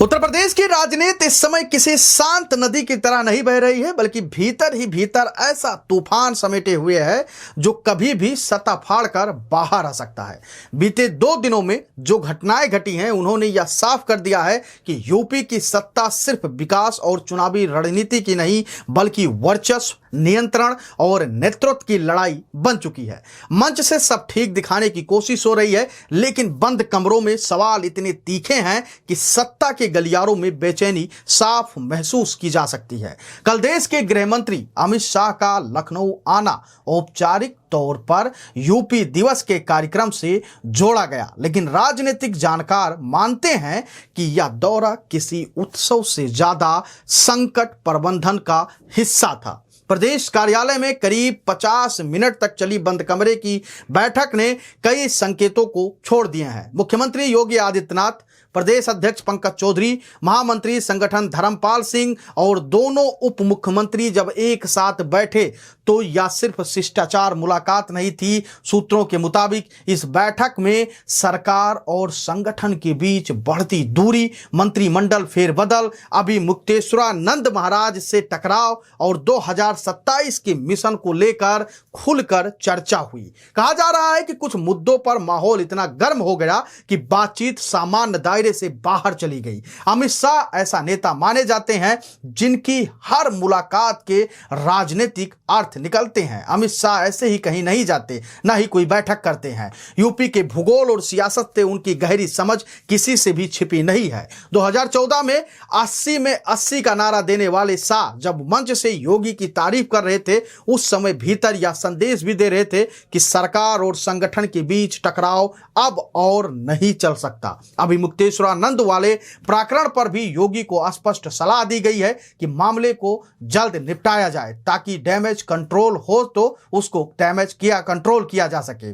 उत्तर प्रदेश की राजनीति इस समय किसी शांत नदी की तरह नहीं बह रही है, बल्कि भीतर ही भीतर ऐसा तूफान समेटे हुए है जो कभी भी सत्ता फाड़ कर बाहर आ सकता है। बीते 2 दिनों में जो घटनाएं घटी हैं, उन्होंने यह साफ कर दिया है कि यूपी की सत्ता सिर्फ विकास और चुनावी रणनीति की नहीं, बल्कि वर्चस्व, नियंत्रण और नेतृत्व की लड़ाई बन चुकी है। मंच से सब ठीक दिखाने की कोशिश हो रही है, लेकिन बंद कमरों में सवाल इतने तीखे हैं कि सत्ता के गलियारों में बेचैनी साफ महसूस की जा सकती है। कल देश के गृह मंत्री अमित शाह का लखनऊ आना औपचारिक तौर पर यूपी दिवस के कार्यक्रम से जोड़ा गया, लेकिन राजनीतिक जानकार मानते हैं कि यह दौरा किसी उत्सव से ज्यादा संकट प्रबंधन का हिस्सा था। प्रदेश कार्यालय में करीब 50 मिनट तक चली बंद कमरे की बैठक ने कई संकेतों को छोड़ दिए हैं। मुख्यमंत्री योगी आदित्यनाथ, प्रदेश अध्यक्ष पंकज चौधरी, महामंत्री संगठन धर्मपाल सिंह और दोनों उप मुख्यमंत्री जब एक साथ बैठे तो यह सिर्फ शिष्टाचार मुलाकात नहीं थी। सूत्रों के मुताबिक इस बैठक में सरकार और संगठन के बीच बढ़ती दूरी, मंत्रिमंडल फेरबदल, अभिमुक्तेश्वरानंद महाराज से टकराव और 2027 के मिशन को लेकर खुलकर चर्चा हुई। कहा जा रहा है कि कुछ मुद्दों पर माहौल इतना गर्म हो गया कि बातचीत सामान्य दायरे से बाहर चली गई। अमित शाह ऐसा नेता माने जाते हैं जिनकी हर मुलाकात के राजनीतिक अर्थ निकलते हैं। अमित शाह ऐसे ही कहीं नहीं जाते, ना ही कोई बैठक करते हैं। यूपी के भूगोल और सियासत से उनकी गहरी समझ किसी से भी छिपी नहीं है। 2014 में 80 में 80 का नारा देने वाले शाह जब मंच से योगी की तारीफ कर रहे थे, उस समय भीतर यह संदेश भी दे रहे थे कि सरकार और संगठन के बीच टकराव अब और नहीं चल सकता। अभिमुक्तेश्वरानंद वाले प्रकरण पर भी योगी को स्पष्ट सलाह दी गई है कि मामले को जल्द निपटाया जाए ताकि डैमेज कंट्रोल हो तो उसको कंट्रोल किया जा सके।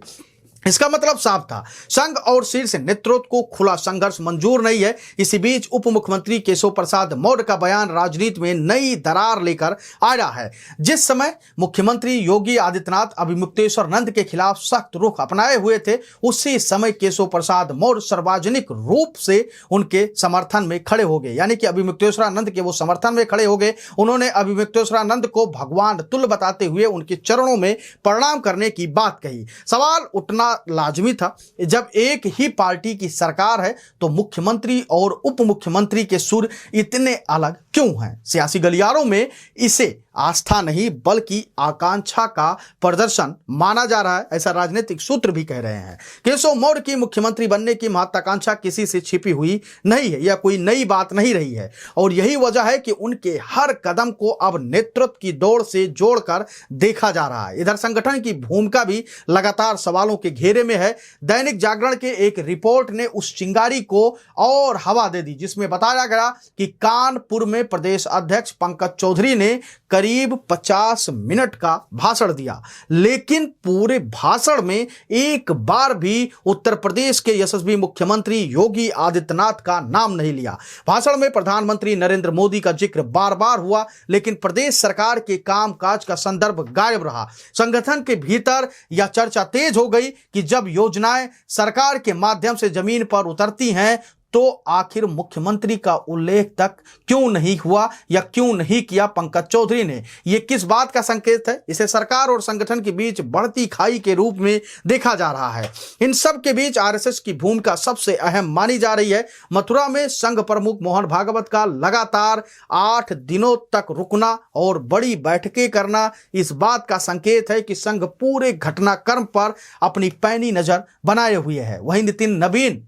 इसका मतलब साफ था, संघ और शीर्ष नेतृत्व को खुला संघर्ष मंजूर नहीं है। इसी बीच उप मुख्यमंत्री केशव प्रसाद मौर्य का बयान राजनीति में नई दरार लेकर आ रहा है। जिस समय मुख्यमंत्री योगी आदित्यनाथ अभिमुक्तेश्वरानंद के खिलाफ सख्त रुख अपनाए हुए थे, उसी समय केशव प्रसाद मौर्य सार्वजनिक रूप से उनके समर्थन में खड़े हो गए, यानी कि अभिमुक्तेश्वरानंद के वो समर्थन में खड़े हो गए। उन्होंने अभिमुक्तेश्वरानंद को भगवान तुल्य बताते हुए उनके चरणों में प्रणाम करने की बात कही। सवाल उठना लाजमी था, जब एक ही पार्टी की सरकार है तो मुख्यमंत्री और उप मुख्यमंत्री के सुर इतने अलग क्यों हैं? सियासी गलियारों में इसे आस्था नहीं बल्कि आकांक्षा का प्रदर्शन माना जा रहा है, ऐसा राजनीतिक सूत्र भी कह रहे हैं। केशव मौर्य की मुख्यमंत्री बनने की महत्वाकांक्षा किसी से छिपी हुई नहीं है, यह कोई नई बात नहीं रही है और यही वजह है कि उनके हर कदम को अब नेतृत्व की दौड़ से जोड़कर देखा जा रहा है। इधर संगठन की भूमिका भी लगातार सवालों के घेरे में है। दैनिक जागरण के एक रिपोर्ट ने उस चिंगारी को और हवा दे दी जिसमें बताया गया कि कानपुर में प्रदेश अध्यक्ष पंकज चौधरी ने करीब 50 मिनट का भाषण दिया, लेकिन पूरे भाषण में एक बार भी उत्तर प्रदेश के यशस्वी मुख्यमंत्री योगी आदित्यनाथ का नाम नहीं लिया। भाषण में प्रधानमंत्री नरेंद्र मोदी का जिक्र बार बार हुआ, लेकिन प्रदेश सरकार के कामकाज का संदर्भ गायब रहा। संगठन के भीतर यह चर्चा तेज हो गई कि जब योजनाएं सरकार के माध्यम से जमीन पर उतरती हैं तो आखिर मुख्यमंत्री का उल्लेख तक क्यों नहीं हुआ या क्यों नहीं किया पंकज चौधरी ने? यह किस बात का संकेत है? इसे सरकार और संगठन के बीच बढ़ती खाई के रूप में देखा जा रहा है। इन सब के बीच आरएसएस की भूमिका सबसे अहम मानी जा रही है। मथुरा में संघ प्रमुख मोहन भागवत का लगातार 8 दिनों तक रुकना और बड़ी बैठकें करना इस बात का संकेत है कि संघ पूरे घटनाक्रम पर अपनी पैनी नजर बनाए हुए है। वहीं नितिन नवीन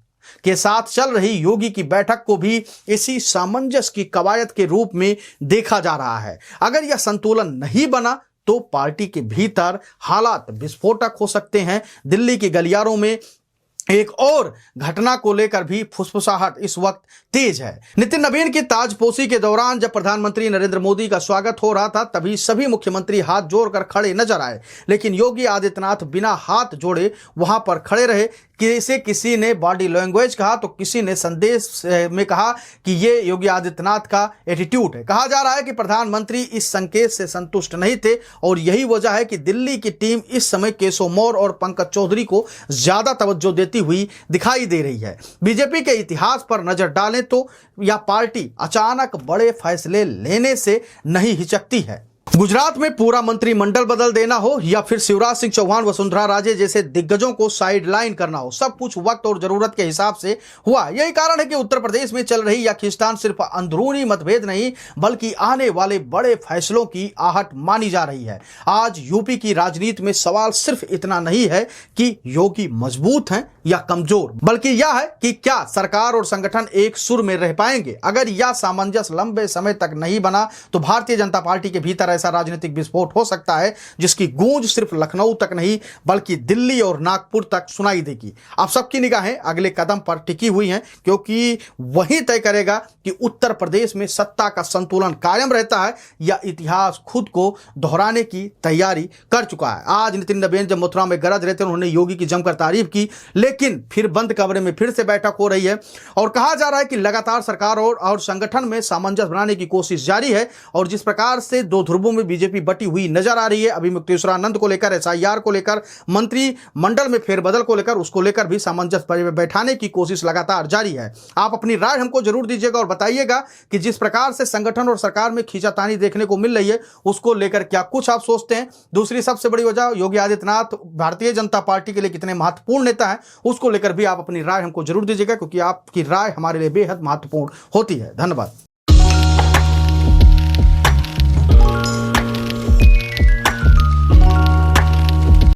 के साथ चल रही योगी की बैठक को भी इसी सामंजस्य की कवायद के रूप में देखा जा रहा है। अगर यह संतुलन नहीं बना तो पार्टी के भीतर हालात विस्फोटक हो सकते हैं। दिल्ली के गलियारों में एक और घटना को लेकर भी फुसफुसाहट इस वक्त तेज है। नितिन नवीन की ताजपोशी के दौरान जब प्रधानमंत्री नरेंद्र मोदी का स्वागत हो रहा था, तभी सभी मुख्यमंत्री हाथ जोड़कर खड़े नजर आए, लेकिन योगी आदित्यनाथ बिना हाथ जोड़े वहां पर खड़े रहे। किसी ने बॉडी लैंग्वेज कहा तो किसी ने संदेश में कहा कि ये योगी आदित्यनाथ का एटीट्यूड है। कहा जा रहा है कि प्रधानमंत्री इस संकेत से संतुष्ट नहीं थे और यही वजह है कि दिल्ली की टीम इस समय केशव मौर्य और पंकज चौधरी को ज्यादा तवज्जो देती होती हुई दिखाई दे रही है। बीजेपी के इतिहास पर नजर डालें तो यह पार्टी अचानक बड़े फैसले लेने से नहीं हिचकती है। गुजरात में पूरा मंत्रिमंडल बदल देना हो या फिर शिवराज सिंह चौहान, वसुंधरा राजे जैसे दिग्गजों को साइडलाइन करना हो, सब कुछ वक्त और जरूरत के हिसाब से हुआ। यही कारण है कि उत्तर प्रदेश में चल रही यह खींचतान सिर्फ अंदरूनी मतभेद नहीं बल्कि आने वाले बड़े फैसलों की आहट मानी जा रही है। आज यूपी की राजनीति में सवाल सिर्फ इतना नहीं है कि योगी मजबूत हैं या कमजोर, बल्कि यह है कि क्या सरकार और संगठन एक सुर में रह पाएंगे। अगर यह सामंजस्य लंबे समय तक नहीं बना तो भारतीय जनता पार्टी के भीतर ऐसा राजनीतिक विस्फोट हो सकता है जिसकी गूंज सिर्फ लखनऊ तक नहीं बल्कि दिल्ली और नागपुर तक सुनाई देगी। आप सबकी निगाहें अगले कदम पर टिकी हुई हैं, क्योंकि वही तय करेगा कि उत्तर प्रदेश में सत्ता का संतुलन कायम रहता है या इतिहास खुद को दोहराने की तैयारी कर चुका है। आज नितिन नबीन जब मथुरा में गरज रहे थे, उन्होंने योगी की जमकर तारीफ की, लेकिन फिर बंद कमरे में फिर से बैठक हो रही है और कहा जा रहा है कि लगातार सरकार और संगठन में सामंजस्य बनाने की कोशिश जारी है। और जिस प्रकार से दो ध्रुवों में बीजेपी बटी हुई नजर आ रही है, अभी मुक्तेश्वरानंद को लेकर, एसआईआर को लेकर, मंत्रिमंडल में फेरबदल को लेकर, उसको लेकर भी सामंजस्य बैठाने की कोशिश लगातार जारी है। आप अपनी राय हमको जरूर दीजिएगा और बताइएगा कि जिस प्रकार से संगठन और सरकार में खींचातानी देखने को मिल रही है उसको लेकर क्या कुछ आप सोचते हैं। दूसरी सबसे बड़ी वजह, योगी आदित्यनाथ भारतीय जनता पार्टी के लिए कितने महत्वपूर्ण नेता हैं, उसको लेकर भी आप अपनी राय हमको जरूर दीजिएगा, क्योंकि आपकी राय हमारे लिए बेहद महत्वपूर्ण होती है। धन्यवाद।